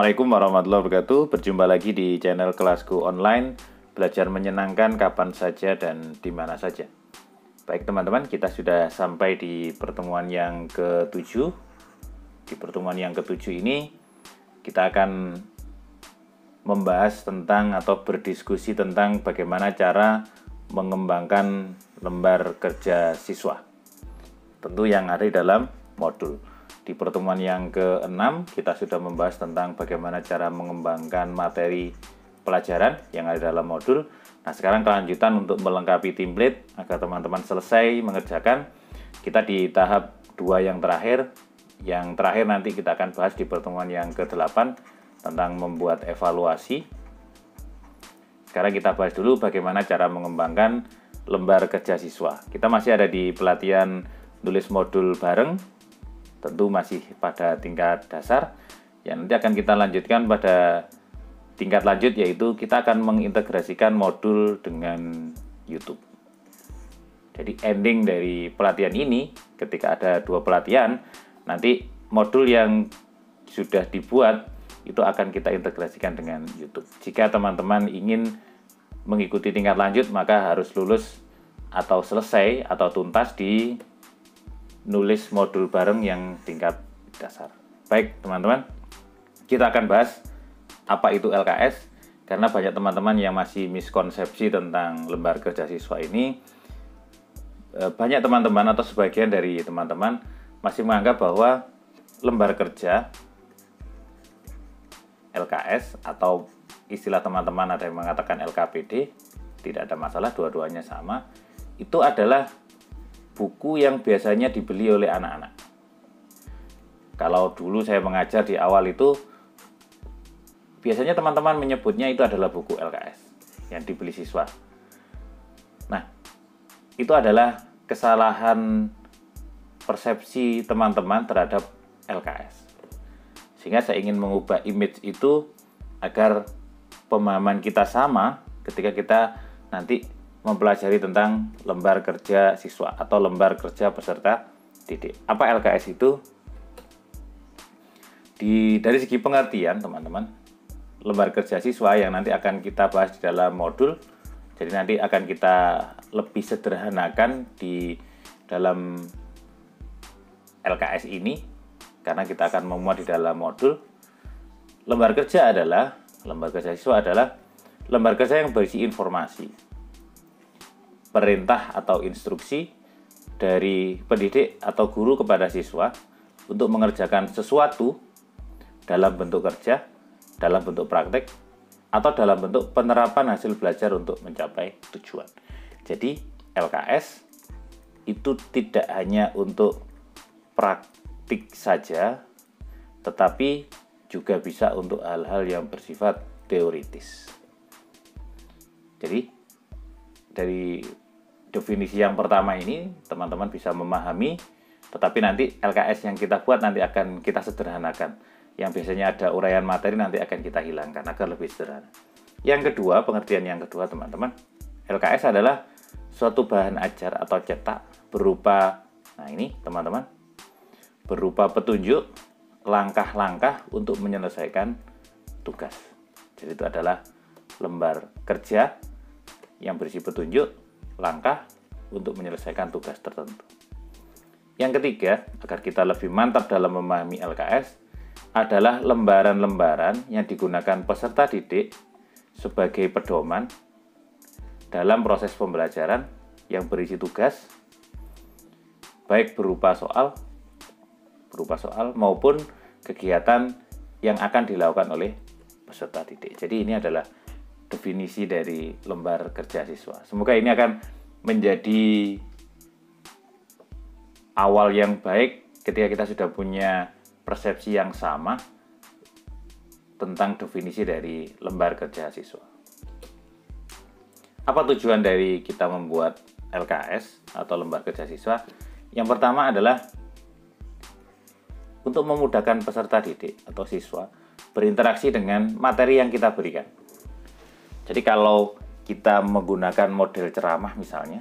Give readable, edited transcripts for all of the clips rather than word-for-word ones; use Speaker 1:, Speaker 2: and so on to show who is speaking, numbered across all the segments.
Speaker 1: Assalamualaikum warahmatullahi wabarakatuh. Berjumpa lagi di channel Kelasku Online, belajar menyenangkan kapan saja dan di mana saja. Baik teman-teman, kita sudah sampai di pertemuan yang ke-7. Di pertemuan yang ke-7 ini kita akan membahas tentang atau berdiskusi tentang bagaimana cara mengembangkan lembar kerja siswa. Tentu yang ada di dalam modul. Di pertemuan yang ke-6 kita sudah membahas tentang bagaimana cara mengembangkan materi pelajaran yang ada dalam modul. Nah, sekarang kelanjutan untuk melengkapi template agar teman-teman selesai mengerjakan. Kita di tahap 2 yang terakhir. Yang terakhir nanti kita akan bahas di pertemuan yang ke-8 tentang membuat evaluasi. Sekarang kita bahas dulu bagaimana cara mengembangkan lembar kerja siswa. Kita masih ada di pelatihan tulis modul bareng. Tentu masih pada tingkat dasar, yang nanti akan kita lanjutkan pada tingkat lanjut, yaitu kita akan mengintegrasikan modul dengan YouTube. Jadi ending dari pelatihan ini, ketika ada 2 pelatihan, nanti modul yang sudah dibuat itu akan kita integrasikan dengan YouTube. Jika teman-teman ingin mengikuti tingkat lanjut, maka harus lulus atau selesai atau tuntas di nulis modul bareng yang tingkat dasar. Baik teman-teman, kita akan bahas apa itu LKS, karena banyak teman-teman yang masih miskonsepsi tentang lembar kerja siswa ini. Banyak teman-teman atau sebagian dari teman-teman masih menganggap bahwa lembar kerja LKS atau istilah teman-teman ada yang mengatakan LKPD, tidak ada masalah, dua-duanya sama, itu adalah buku yang biasanya dibeli oleh anak-anak. Kalau dulu saya mengajar di awal itu, biasanya teman-teman menyebutnya itu adalah buku LKS yang dibeli siswa. Nah, itu adalah kesalahan persepsi teman-teman terhadap LKS. Sehingga saya ingin mengubah image itu agar pemahaman kita sama ketika kita nanti mempelajari tentang lembar kerja siswa atau lembar kerja peserta didik. Apa LKS itu? Dari segi pengertian teman-teman, lembar kerja siswa yang nanti akan kita bahas di dalam modul, jadi nanti akan kita lebih sederhanakan di dalam LKS ini, karena kita akan memuat di dalam modul. Lembar kerja siswa adalah lembar kerja yang berisi informasi, perintah atau instruksi dari pendidik atau guru kepada siswa untuk mengerjakan sesuatu dalam bentuk kerja, dalam bentuk praktek, atau dalam bentuk penerapan hasil belajar untuk mencapai tujuan. Jadi LKS itu tidak hanya untuk praktik saja, tetapi juga bisa untuk hal-hal yang bersifat teoritis. Jadi dari definisi yang pertama ini teman-teman bisa memahami, tetapi nanti LKS yang kita buat nanti akan kita sederhanakan. Yang biasanya ada uraian materi nanti akan kita hilangkan agar lebih sederhana. Yang kedua, pengertian yang kedua teman-teman, LKS adalah suatu bahan ajar atau cetak berupa, nah ini teman-teman, berupa petunjuk langkah-langkah untuk menyelesaikan tugas. Jadi itu adalah lembar kerja yang berisi petunjuk langkah untuk menyelesaikan tugas tertentu. Yang ketiga, agar kita lebih mantap dalam memahami LKS, adalah lembaran-lembaran yang digunakan peserta didik sebagai pedoman dalam proses pembelajaran yang berisi tugas, baik berupa soal maupun kegiatan yang akan dilakukan oleh peserta didik. Jadi ini adalah definisi dari lembar kerja siswa. Semoga ini akan menjadi awal yang baik ketika kita sudah punya persepsi yang sama tentang definisi dari lembar kerja siswa. Apa tujuan dari kita membuat LKS atau lembar kerja siswa? Yang pertama adalah untuk memudahkan peserta didik atau siswa berinteraksi dengan materi yang kita berikan. Jadi kalau kita menggunakan model ceramah misalnya,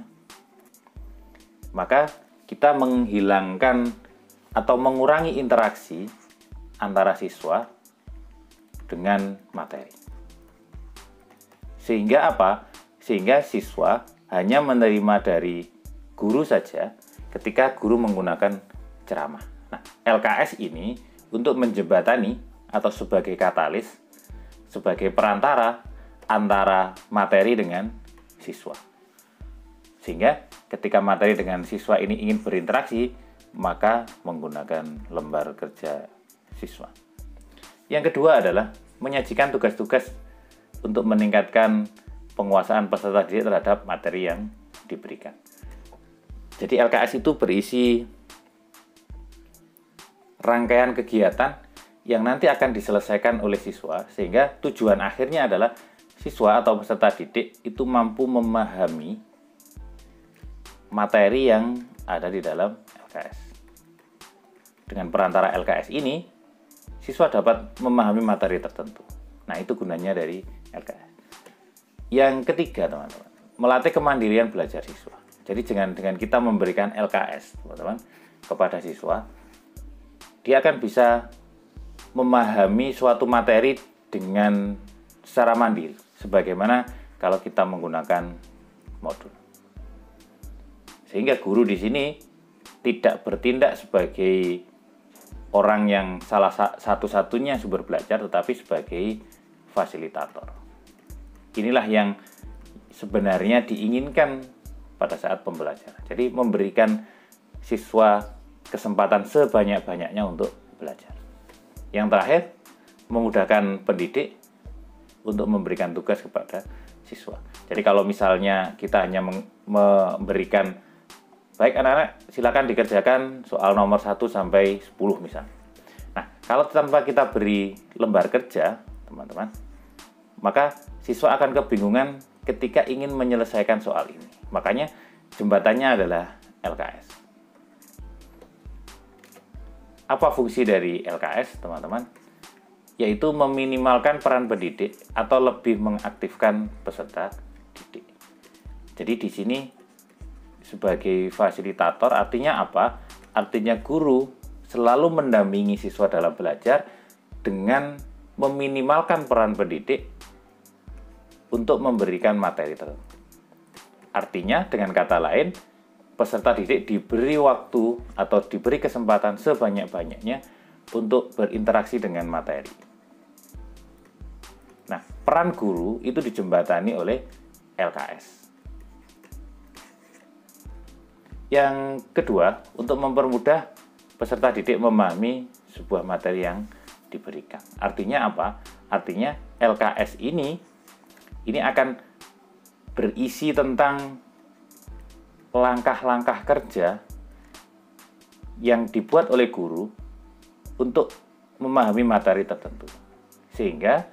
Speaker 1: maka kita menghilangkan atau mengurangi interaksi antara siswa dengan materi. Sehingga apa? Sehingga siswa hanya menerima dari guru saja ketika guru menggunakan ceramah. Nah, LKS ini untuk menjembatani atau sebagai katalis, sebagai perantara antara materi dengan siswa. Sehingga ketika materi dengan siswa ini ingin berinteraksi, maka menggunakan lembar kerja siswa. Yang kedua adalah menyajikan tugas-tugas untuk meningkatkan penguasaan peserta didik terhadap materi yang diberikan. Jadi LKS itu berisi rangkaian kegiatan yang nanti akan diselesaikan oleh siswa, sehingga tujuan akhirnya adalah siswa atau peserta didik itu mampu memahami materi yang ada di dalam LKS. Dengan perantara LKS ini, siswa dapat memahami materi tertentu. Nah, itu gunanya dari LKS. Yang ketiga, teman-teman, melatih kemandirian belajar siswa. Jadi dengan kita memberikan LKS, teman-teman, kepada siswa, dia akan bisa memahami suatu materi dengan secara mandiri, sebagaimana kalau kita menggunakan modul. Sehingga guru di sini tidak bertindak sebagai orang yang salah satu-satunya sumber belajar, tetapi sebagai fasilitator. Inilah yang sebenarnya diinginkan pada saat pembelajaran. Jadi memberikan siswa kesempatan sebanyak-banyaknya untuk belajar. Yang terakhir, memudahkan pendidik untuk memberikan tugas kepada siswa. Jadi kalau misalnya kita hanya memberikan, baik anak-anak silakan dikerjakan soal nomor 1 sampai 10 misalnya. Nah, kalau tanpa kita beri lembar kerja, teman-teman, maka siswa akan kebingungan ketika ingin menyelesaikan soal ini. Makanya jembatannya adalah LKS. Apa fungsi dari LKS, teman-teman? Yaitu meminimalkan peran pendidik atau lebih mengaktifkan peserta didik. Jadi di sini sebagai fasilitator artinya apa? Artinya guru selalu mendampingi siswa dalam belajar dengan meminimalkan peran pendidik untuk memberikan materi tertentu. Artinya dengan kata lain, peserta didik diberi waktu atau diberi kesempatan sebanyak-banyaknya untuk berinteraksi dengan materi. Nah, peran guru itu dijembatani oleh LKS. Yang kedua, untuk mempermudah peserta didik memahami sebuah materi yang diberikan. Artinya apa? Artinya LKS ini akan berisi tentang langkah-langkah kerja yang dibuat oleh guru untuk memahami materi tertentu. Sehingga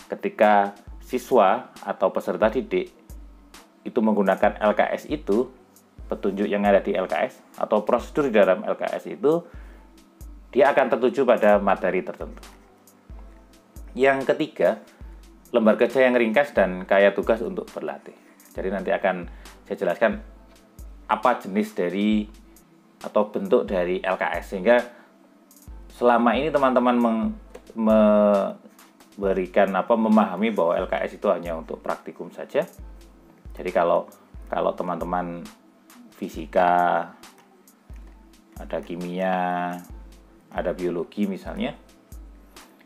Speaker 1: ketika siswa atau peserta didik itu menggunakan LKS itu, petunjuk yang ada di LKS atau prosedur di dalam LKS itu, dia akan tertuju pada materi tertentu. Yang ketiga, lembar kerja yang ringkas dan kaya tugas untuk berlatih. Jadi nanti akan saya jelaskan apa jenis dari atau bentuk dari LKS, sehingga selama ini teman-teman memahami bahwa LKS itu hanya untuk praktikum saja. Jadi kalau teman-teman fisika, ada kimia, ada biologi misalnya,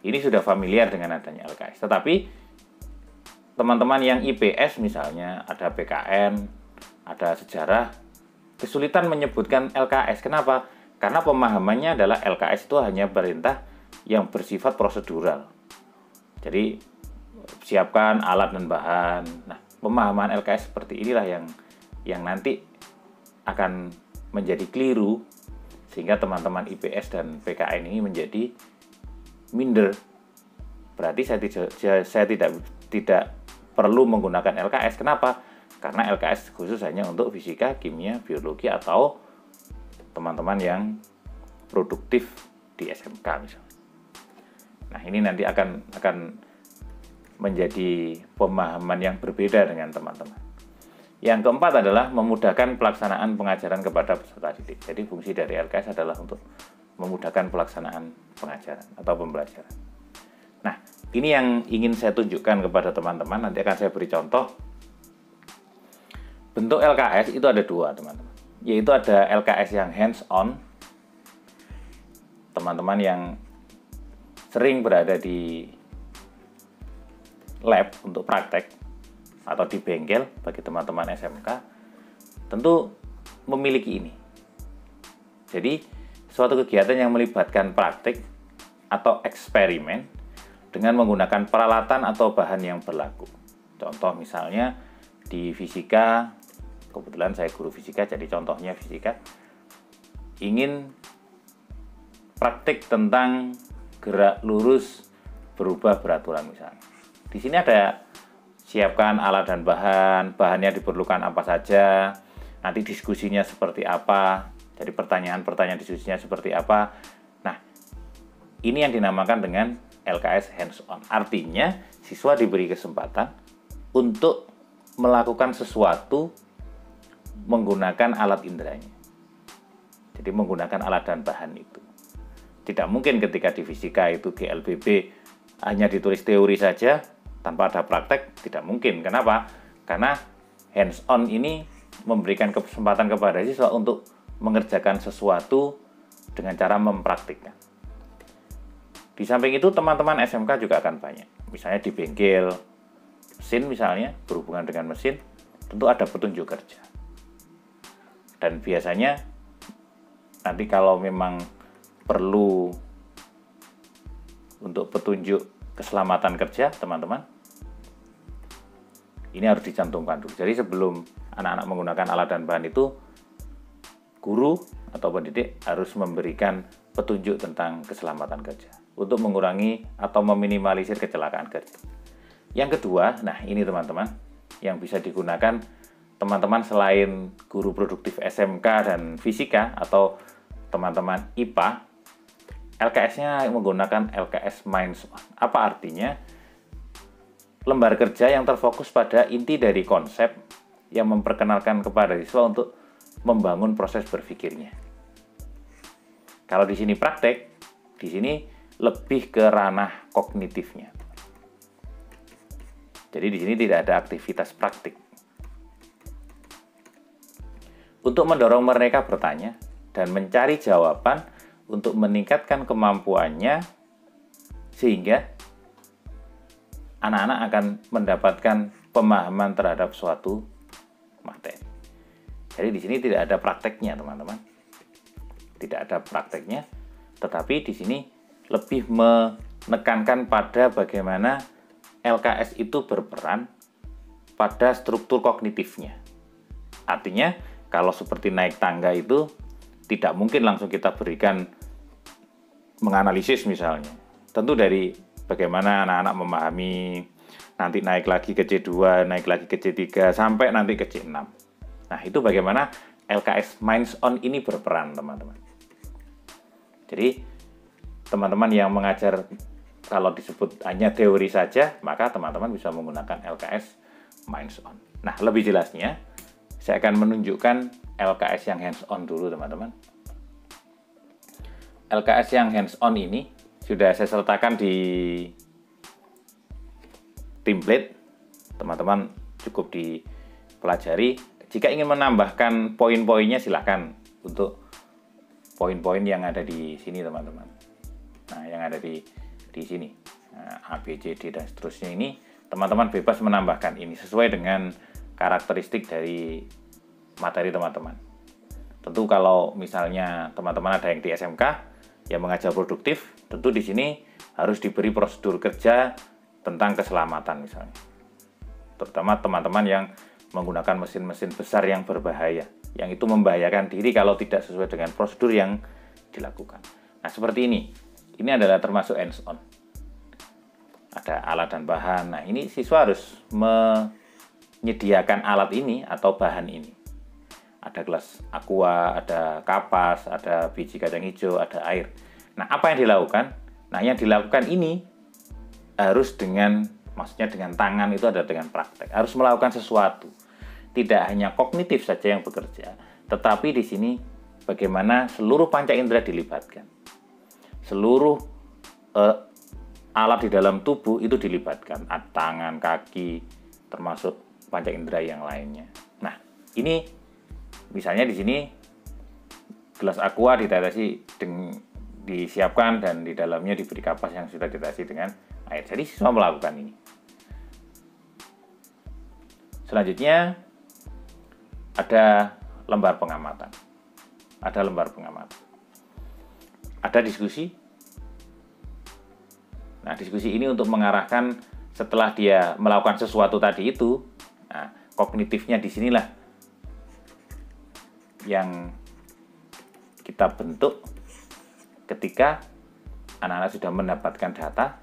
Speaker 1: ini sudah familiar dengan adanya LKS. Tetapi teman-teman yang IPS misalnya, ada PKN, ada sejarah, kesulitan menyebutkan LKS. Kenapa? Karena pemahamannya adalah LKS itu hanya perintah yang bersifat prosedural. Jadi siapkan alat dan bahan. Nah, pemahaman LKS seperti inilah yang nanti akan menjadi keliru, sehingga teman-teman IPS dan PKN ini menjadi minder. Berarti saya tidak perlu menggunakan LKS. Kenapa? Karena LKS khusus hanya untuk fisika, kimia, biologi, atau teman-teman yang produktif di SMK misalnya. Nah, ini nanti akan menjadi pemahaman yang berbeda dengan teman-teman. Yang keempat adalah memudahkan pelaksanaan pengajaran kepada peserta didik. Jadi fungsi dari LKS adalah untuk memudahkan pelaksanaan pengajaran atau pembelajaran. Nah, ini yang ingin saya tunjukkan kepada teman-teman. Nanti akan saya beri contoh. Bentuk LKS itu ada dua, teman-teman. Yaitu ada LKS yang hands-on. Teman-teman yang sering berada di lab untuk praktek atau di bengkel, bagi teman-teman SMK tentu memiliki ini. Jadi suatu kegiatan yang melibatkan praktik atau eksperimen dengan menggunakan peralatan atau bahan yang berlaku. Contoh misalnya di fisika, kebetulan saya guru fisika, jadi contohnya fisika, ingin praktik tentang gerak lurus berubah beraturan misalnya. Di sini ada siapkan alat dan bahannya diperlukan apa saja, nanti diskusinya seperti apa, jadi pertanyaan-pertanyaan diskusinya seperti apa. Nah, ini yang dinamakan dengan LKS hands-on. Artinya, siswa diberi kesempatan untuk melakukan sesuatu menggunakan alat inderanya. Jadi menggunakan alat dan bahan itu. Tidak mungkin ketika di fisika itu GLBB hanya ditulis teori saja tanpa ada praktek, tidak mungkin. Kenapa? Karena hands-on ini memberikan kesempatan kepada siswa untuk mengerjakan sesuatu dengan cara mempraktikkan. Di samping itu teman-teman SMK juga akan banyak. Misalnya di bengkel mesin misalnya, berhubungan dengan mesin, tentu ada petunjuk kerja. Dan biasanya nanti kalau memang perlu untuk petunjuk keselamatan kerja, teman-teman, ini harus dicantumkan dulu. Jadi sebelum anak-anak menggunakan alat dan bahan itu, guru atau pendidik harus memberikan petunjuk tentang keselamatan kerja untuk mengurangi atau meminimalisir kecelakaan kerja. Yang kedua, nah ini teman-teman, yang bisa digunakan teman-teman selain guru produktif SMK dan fisika atau teman-teman IPA, LKS-nya menggunakan LKS Minds-on. Apa artinya? Lembar kerja yang terfokus pada inti dari konsep yang memperkenalkan kepada siswa untuk membangun proses berpikirnya. Kalau di sini praktek, di sini lebih ke ranah kognitifnya. Jadi di sini tidak ada aktivitas praktik. Untuk mendorong mereka bertanya dan mencari jawaban untuk meningkatkan kemampuannya sehingga anak-anak akan mendapatkan pemahaman terhadap suatu materi. Jadi di sini tidak ada prakteknya, teman-teman. Tidak ada prakteknya, tetapi di sini lebih menekankan pada bagaimana LKS itu berperan pada struktur kognitifnya. Artinya, kalau seperti naik tangga itu tidak mungkin langsung kita berikan menganalisis misalnya. Tentu dari bagaimana anak-anak memahami, nanti naik lagi ke C2, naik lagi ke C3, sampai nanti ke C6. Nah, itu bagaimana LKS Minds-on ini berperan, teman-teman. Jadi, teman-teman yang mengajar kalau disebut hanya teori saja, maka teman-teman bisa menggunakan LKS Minds-on. Nah, lebih jelasnya, saya akan menunjukkan LKS yang hands-on dulu, teman-teman. LKS yang hands-on ini sudah saya sertakan di template. Teman-teman cukup dipelajari. Jika ingin menambahkan poin-poinnya, silakan untuk poin-poin yang ada di sini, teman-teman. Nah, yang ada di sini, A, B, C, D, dan seterusnya ini, teman-teman bebas menambahkan ini sesuai dengan karakteristik dari materi teman-teman. Tentu kalau misalnya teman-teman ada yang di SMK yang mengajar produktif, tentu di sini harus diberi prosedur kerja tentang keselamatan misalnya. Terutama teman-teman yang menggunakan mesin-mesin besar yang berbahaya, yang itu membahayakan diri kalau tidak sesuai dengan prosedur yang dilakukan. Nah, seperti ini. Ini adalah termasuk hands-on. Ada alat dan bahan. Nah, ini siswa harus menyediakan alat ini atau bahan ini. Ada gelas aqua, ada kapas, ada biji kacang hijau, ada air. Nah, apa yang dilakukan? Nah, yang dilakukan ini harus maksudnya dengan tangan, itu ada dengan praktek. Harus melakukan sesuatu. Tidak hanya kognitif saja yang bekerja, tetapi di sini bagaimana seluruh panca indera dilibatkan. Seluruh alat di dalam tubuh itu dilibatkan, tangan, kaki, termasuk panca indera yang lainnya. Nah, ini misalnya di sini gelas aqua disiapkan dan di dalamnya diberi kapas yang sudah ditetesi dengan air. Jadi siswa melakukan ini. Selanjutnya ada lembar pengamatan. Ada diskusi. Nah, diskusi ini untuk mengarahkan setelah dia melakukan sesuatu tadi itu, nah, kognitifnya di sinilah yang kita bentuk ketika anak-anak sudah mendapatkan data.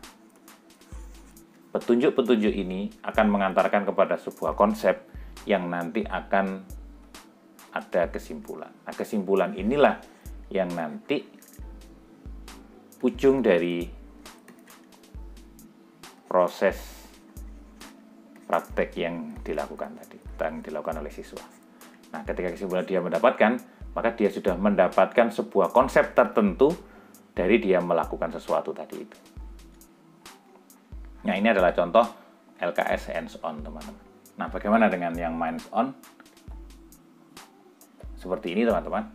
Speaker 1: Petunjuk-petunjuk ini akan mengantarkan kepada sebuah konsep yang nanti akan ada kesimpulan. Nah, kesimpulan inilah yang nanti ujung dari proses praktek yang dilakukan tadi, yang dilakukan oleh siswa. Nah, ketika kesimpulan dia mendapatkan, maka dia sudah mendapatkan sebuah konsep tertentu dari dia melakukan sesuatu tadi itu. Nah, ini adalah contoh LKS hands-on, teman-teman. Nah, bagaimana dengan yang minds-on? Seperti ini, teman-teman.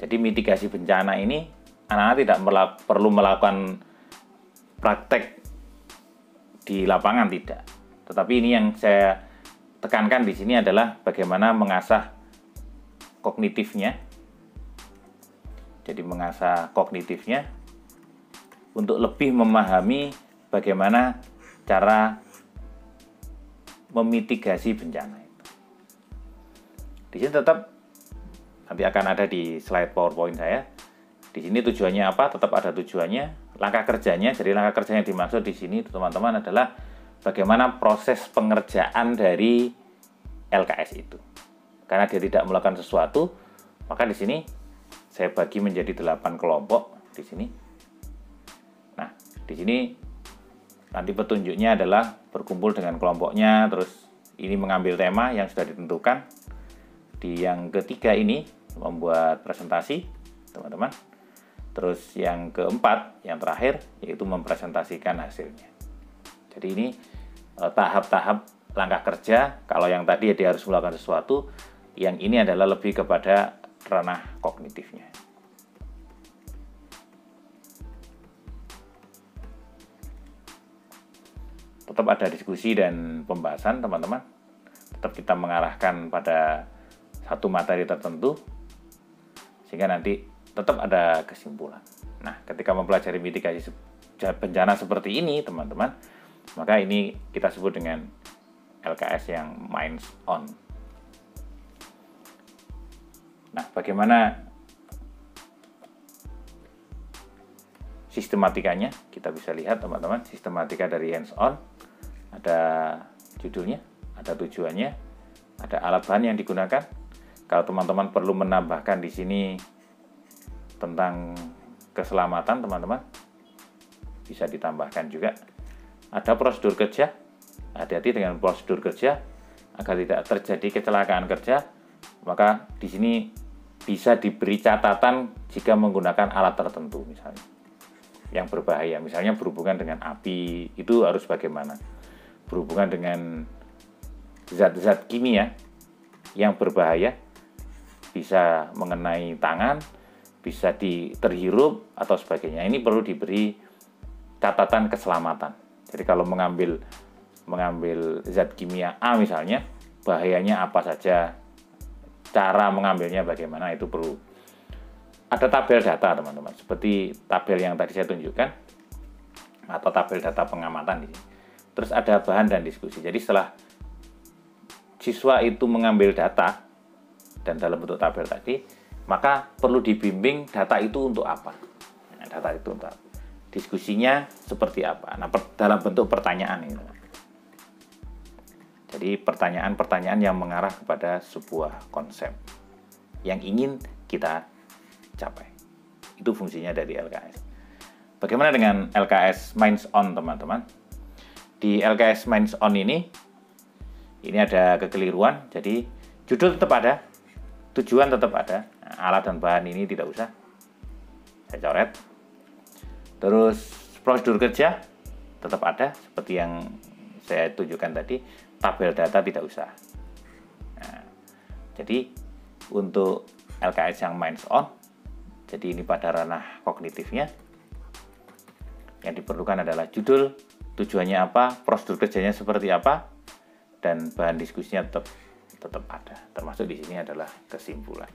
Speaker 1: Jadi, mitigasi bencana ini, anak-anak tidak perlu melakukan praktek di lapangan, tidak. Tetapi ini yang saya tekankan di sini adalah bagaimana mengasah kognitifnya. Jadi mengasah kognitifnya untuk lebih memahami bagaimana cara memitigasi bencana itu. Di sini tetap nanti akan ada di slide PowerPoint saya. Di sini tujuannya apa? Tetap ada tujuannya. Langkah kerjanya, jadi langkah kerja yang dimaksud di sini teman-teman adalah bagaimana proses pengerjaan dari LKS itu. Karena dia tidak melakukan sesuatu, maka di sini saya bagi menjadi 8 kelompok di sini. Nah, di sini nanti petunjuknya adalah berkumpul dengan kelompoknya, terus ini mengambil tema yang sudah ditentukan. Di yang ketiga ini membuat presentasi, teman-teman. Terus yang keempat, yang terakhir, yaitu mempresentasikan hasilnya. Jadi ini tahap-tahap langkah kerja. Kalau yang tadi dia harus melakukan sesuatu, yang ini adalah lebih kepada ranah kognitifnya. Tetap ada diskusi dan pembahasan, teman-teman. Tetap kita mengarahkan pada satu materi tertentu, sehingga nanti tetap ada kesimpulan. Nah, ketika mempelajari mitigasi bencana seperti ini, teman-teman, maka ini kita sebut dengan LKS yang minds-on. Nah, bagaimana sistematikanya? Kita bisa lihat, teman-teman, sistematika dari hands-on. Ada judulnya, ada tujuannya, ada alat bahan yang digunakan. Kalau teman-teman perlu menambahkan di sini tentang keselamatan, teman-teman, bisa ditambahkan juga. Ada prosedur kerja, hati-hati dengan prosedur kerja agar tidak terjadi kecelakaan kerja. Maka di sini bisa diberi catatan jika menggunakan alat tertentu, misalnya yang berbahaya, misalnya berhubungan dengan api, itu harus bagaimana? Berhubungan dengan zat-zat kimia yang berbahaya, bisa mengenai tangan, bisa terhirup atau sebagainya. Ini perlu diberi catatan keselamatan. Jadi kalau mengambil zat kimia A misalnya, bahayanya apa saja, cara mengambilnya bagaimana, itu perlu. Ada tabel data, teman-teman, seperti tabel yang tadi saya tunjukkan, atau tabel data pengamatan di sini. Terus ada bahan dan diskusi. Jadi setelah siswa itu mengambil data dan dalam bentuk tabel tadi, maka perlu dibimbing data itu untuk apa. Nah, data itu untuk apa? Diskusinya seperti apa. Nah, dalam bentuk pertanyaan ini. Jadi pertanyaan-pertanyaan yang mengarah kepada sebuah konsep yang ingin kita capai. Itu fungsinya dari LKS. Bagaimana dengan LKS Minds-on, teman-teman? Di LKS Minds-on ini ada kekeliruan. Jadi judul tetap ada, tujuan tetap ada. Nah, alat dan bahan ini tidak usah saya coret. Terus prosedur kerja tetap ada seperti yang saya tunjukkan tadi, tabel data tidak usah. Nah, jadi untuk LKS yang minds on, jadi ini pada ranah kognitifnya, yang diperlukan adalah judul, tujuannya apa, prosedur kerjanya seperti apa, dan bahan diskusinya tetap ada. Termasuk di sini adalah kesimpulan.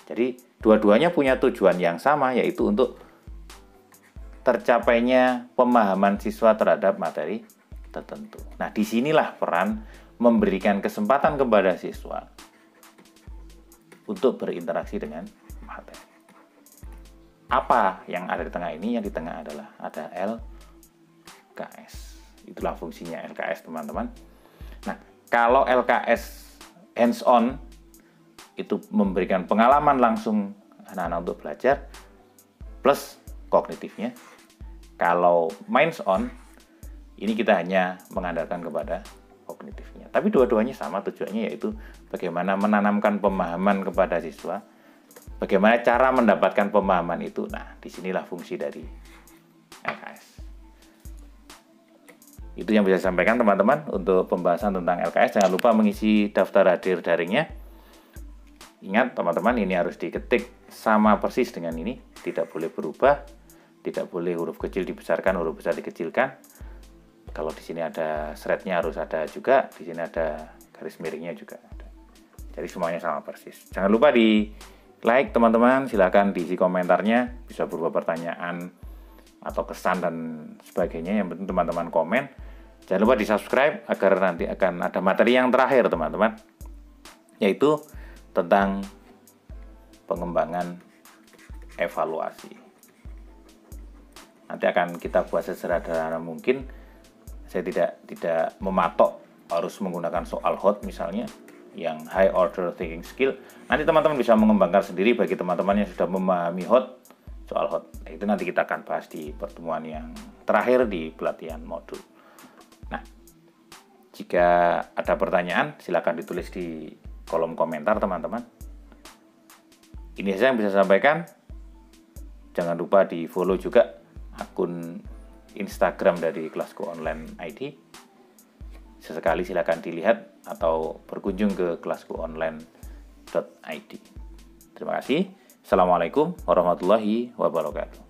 Speaker 1: Jadi dua-duanya punya tujuan yang sama, yaitu untuk tercapainya pemahaman siswa terhadap materi tertentu. Nah, disinilah peran memberikan kesempatan kepada siswa untuk berinteraksi dengan materi. Apa yang ada di tengah ini? Yang di tengah adalah ada LKS. Itulah fungsinya LKS, teman-teman. Nah, kalau LKS hands-on itu memberikan pengalaman langsung anak-anak untuk belajar plus kognitifnya. Kalau minds-on ini kita hanya mengandalkan kepada kognitifnya. Tapi dua-duanya sama tujuannya, yaitu bagaimana menanamkan pemahaman kepada siswa, bagaimana cara mendapatkan pemahaman itu. Nah, disinilah fungsi dari LKS. Itu yang bisa saya sampaikan, teman-teman, untuk pembahasan tentang LKS. Jangan lupa mengisi daftar hadir daringnya. Ingat, teman-teman, ini harus diketik sama persis dengan ini, tidak boleh berubah, tidak boleh huruf kecil dibesarkan, huruf besar dikecilkan. Kalau di sini ada thread-nya harus ada juga, di sini ada garis miringnya juga ada. Jadi semuanya sama persis. Jangan lupa di like, teman-teman, silakan diisi komentarnya, bisa berupa pertanyaan atau kesan dan sebagainya. Yang penting teman-teman komen. Jangan lupa di subscribe agar nanti akan ada materi yang terakhir, teman-teman, yaitu tentang pengembangan evaluasi. Nanti akan kita buat sesederhana mungkin. Saya tidak mematok harus menggunakan soal hot misalnya, yang high order thinking skill. Nanti teman-teman bisa mengembangkan sendiri bagi teman-teman yang sudah memahami soal hot. Nah, itu nanti kita akan bahas di pertemuan yang terakhir di pelatihan modul. Nah, jika ada pertanyaan silakan ditulis di kolom komentar, teman-teman. Ini saja yang bisa saya sampaikan. Jangan lupa di follow juga akun Instagram dari Kelasku Online ID. Sesekali silakan dilihat atau berkunjung ke kelaskuonline.id. Terima kasih. Assalamualaikum warahmatullahi wabarakatuh.